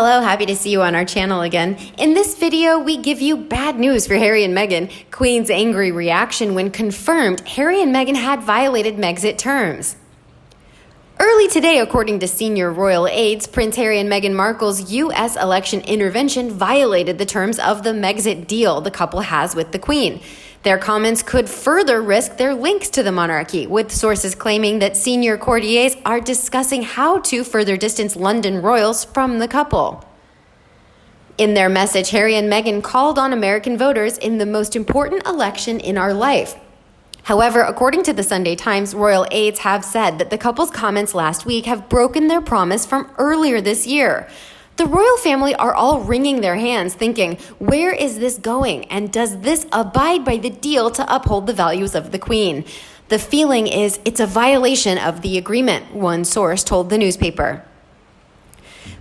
Hello, happy to see you on our channel again. In this video, we give you bad news for Harry and Meghan. Queen's angry reaction when confirmed Harry and Meghan had violated Megxit terms. Early today, according to senior royal aides, Prince Harry and Meghan Markle's U.S. election intervention violated the terms of the Megxit deal the couple has with the Queen. Their comments could further risk their links to the monarchy, with sources claiming that senior courtiers are discussing how to further distance London royals from the couple. In their message, Harry and Meghan called on American voters in the most important election in our life. However, according to the Sunday Times, royal aides have said that the couple's comments last week have broken their promise from earlier this year. The royal family are all wringing their hands thinking, where is this going? And does this abide by the deal to uphold the values of the Queen? The feeling is it's a violation of the agreement, one source told the newspaper.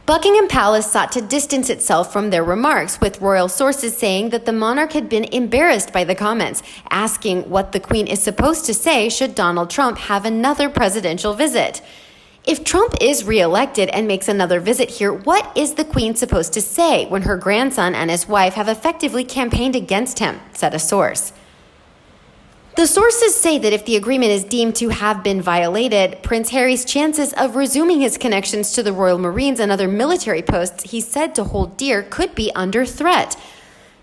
Buckingham Palace sought to distance itself from their remarks, with royal sources saying that the monarch had been embarrassed by the comments, asking what the Queen is supposed to say should Donald Trump have another presidential visit. If Trump is reelected and makes another visit here, what is the Queen supposed to say when her grandson and his wife have effectively campaigned against him, said a source. The sources say that if the agreement is deemed to have been violated, Prince Harry's chances of resuming his connections to the Royal Marines and other military posts he said to hold dear could be under threat.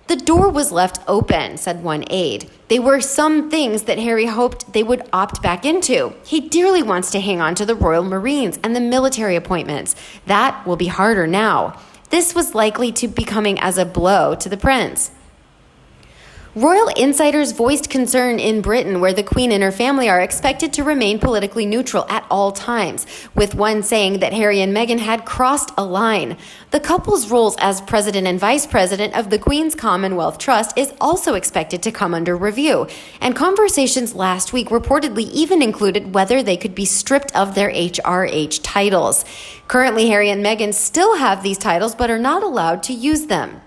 The door was left open, said one aide. They were some things that Harry hoped they would opt back into. He dearly wants to hang on to the Royal Marines and the military appointments. That will be harder now. This was likely to be coming as a blow to the prince. Royal insiders voiced concern in Britain, where the Queen and her family are expected to remain politically neutral at all times, with one saying that Harry and Meghan had crossed a line. The couple's roles as president and vice president of the Queen's Commonwealth Trust is also expected to come under review, and conversations last week reportedly even included whether they could be stripped of their HRH titles. Currently, Harry and Meghan still have these titles but are not allowed to use them.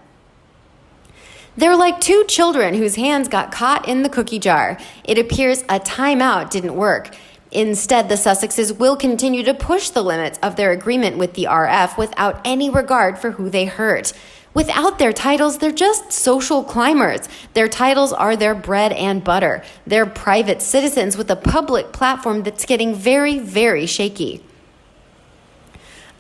They're like two children whose hands got caught in the cookie jar. It appears a timeout didn't work. Instead, the Sussexes will continue to push the limits of their agreement with the RF without any regard for who they hurt. Without their titles, they're just social climbers. Their titles are their bread and butter. They're private citizens with a public platform that's getting very, very shaky.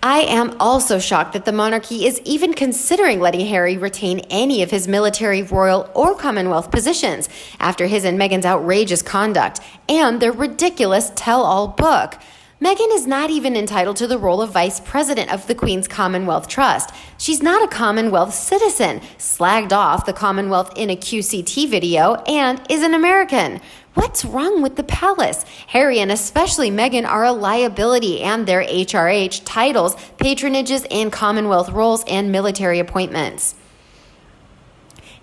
I am also shocked that the monarchy is even considering letting Harry retain any of his military, royal, or Commonwealth positions after his and Meghan's outrageous conduct and their ridiculous tell-all book. Meghan is not even entitled to the role of vice president of the Queen's Commonwealth Trust. She's not a Commonwealth citizen, slagged off the Commonwealth in a QCT video, and is an American. What's wrong with the palace? Harry and especially Meghan are a liability, and their HRH titles, patronages, and Commonwealth roles and military appointments.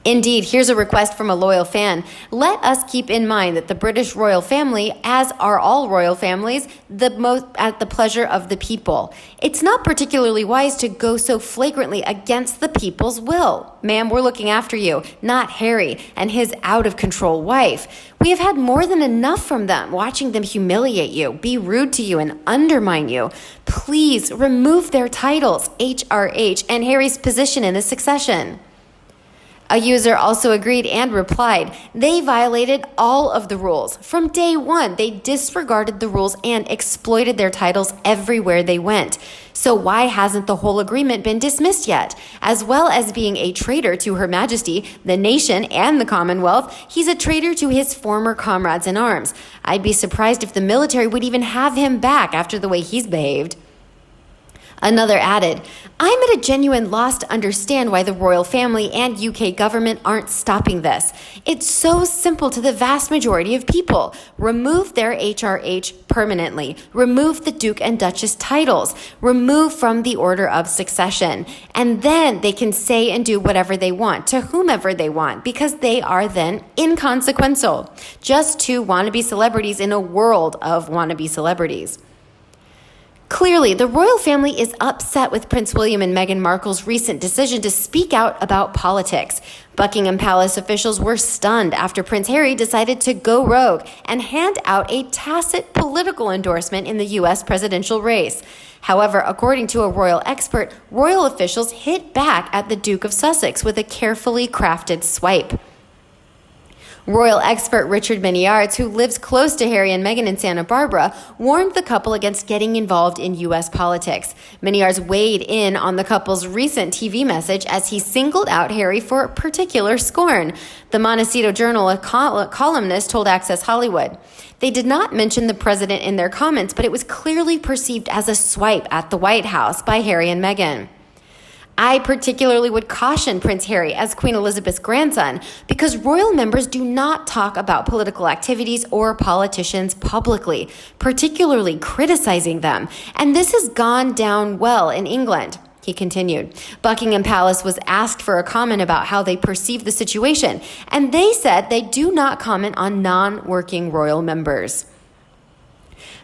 Indeed, here's a request from a loyal fan. Let us keep in mind that the British royal family, as are all royal families, at the pleasure of the people. It's not particularly wise to go so flagrantly against the people's will. Ma'am, we're looking after you, not Harry and his out-of-control wife. We have had more than enough from them, watching them humiliate you, be rude to you, and undermine you. Please remove their titles, HRH, and Harry's position in the succession. A user also agreed and replied, they violated all of the rules. From day one, they disregarded the rules and exploited their titles everywhere they went. So why hasn't the whole agreement been dismissed yet? As well as being a traitor to Her Majesty, the nation, and the Commonwealth, he's a traitor to his former comrades in arms. I'd be surprised if the military would even have him back after the way he's behaved. Another added, I'm at a genuine loss to understand why the royal family and UK government aren't stopping this. It's so simple to the vast majority of people. Remove their HRH permanently. Remove the Duke and Duchess titles. Remove from the order of succession. And then they can say and do whatever they want to whomever they want, because they are then inconsequential. Just two wannabe celebrities in a world of wannabe celebrities. Clearly, the royal family is upset with Prince William and Meghan Markle's recent decision to speak out about politics. Buckingham Palace officials were stunned after Prince Harry decided to go rogue and hand out a tacit political endorsement in the U.S. presidential race. However, according to a royal expert, royal officials hit back at the Duke of Sussex with a carefully crafted swipe. Royal expert Richard Minyards, who lives close to Harry and Meghan in Santa Barbara, warned the couple against getting involved in U.S. politics. Minyards weighed in on the couple's recent TV message as he singled out Harry for particular scorn. The Montecito Journal, a columnist, told Access Hollywood. They did not mention the president in their comments, but it was clearly perceived as a swipe at the White House by Harry and Meghan. I particularly would caution Prince Harry as Queen Elizabeth's grandson because royal members do not talk about political activities or politicians publicly, particularly criticizing them. And this has gone down well in England. He continued. Buckingham Palace was asked for a comment about how they perceive the situation, and they said they do not comment on non-working royal members.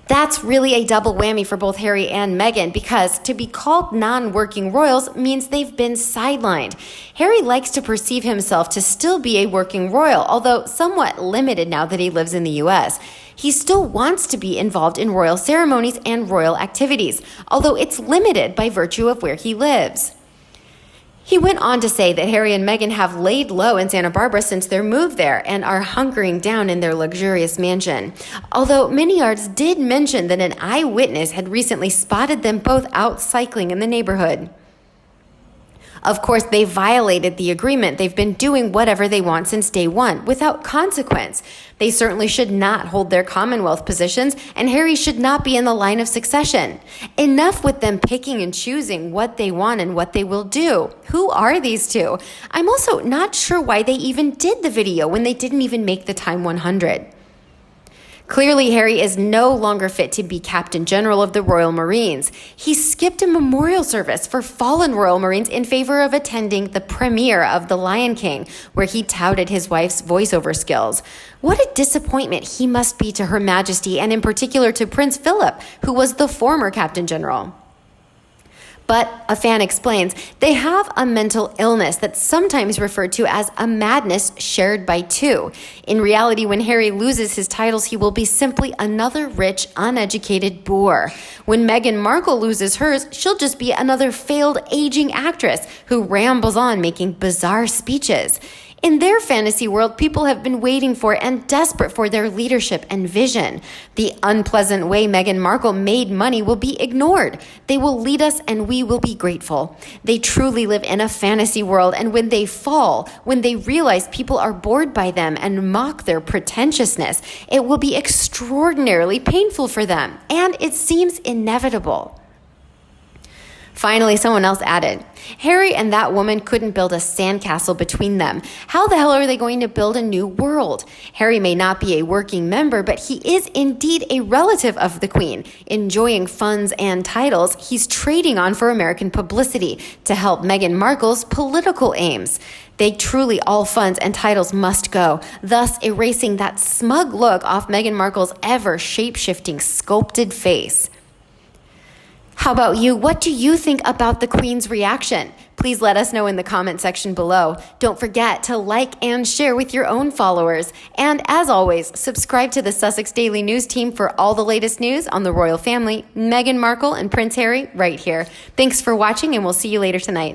That's really a double whammy for both Harry and Meghan because to be called non-working royals means they've been sidelined. Harry likes to perceive himself to still be a working royal, although somewhat limited now that he lives in the U.S. He still wants to be involved in royal ceremonies and royal activities, although it's limited by virtue of where he lives. He went on to say that Harry and Meghan have laid low in Santa Barbara since their move there and are hunkering down in their luxurious mansion. Although Minyards did mention that an eyewitness had recently spotted them both out cycling in the neighborhood. Of course, they violated the agreement. They've been doing whatever they want since day one, without consequence. They certainly should not hold their Commonwealth positions, and Harry should not be in the line of succession. Enough with them picking and choosing what they want and what they will do. Who are these two? I'm also not sure why they even did the video when they didn't even make the Time 100. Clearly, Harry is no longer fit to be Captain General of the Royal Marines. He skipped a memorial service for fallen Royal Marines in favor of attending the premiere of The Lion King, where he touted his wife's voiceover skills. What a disappointment he must be to Her Majesty, and in particular to Prince Philip, who was the former Captain General. But, a fan explains, they have a mental illness that's sometimes referred to as a madness shared by two. In reality, when Harry loses his titles, he will be simply another rich, uneducated boor. When Meghan Markle loses hers, she'll just be another failed aging actress who rambles on making bizarre speeches. In their fantasy world, people have been waiting for and desperate for their leadership and vision. The unpleasant way Meghan Markle made money will be ignored. They will lead us and we will be grateful. They truly live in a fantasy world, and when they fall, when they realize people are bored by them and mock their pretentiousness, it will be extraordinarily painful for them, and it seems inevitable. Finally, someone else added, Harry and that woman couldn't build a sandcastle between them. How the hell are they going to build a new world? Harry may not be a working member, but he is indeed a relative of the Queen, enjoying funds and titles he's trading on for American publicity to help Meghan Markle's political aims. They truly, all funds and titles must go, thus erasing that smug look off Meghan Markle's ever shape-shifting, sculpted face. How about you? What do you think about the Queen's reaction? Please let us know in the comment section below. Don't forget to like and share with your own followers. And as always, subscribe to the Sussex Daily News team for all the latest news on the royal family, Meghan Markle and Prince Harry right here. Thanks for watching, and we'll see you later tonight.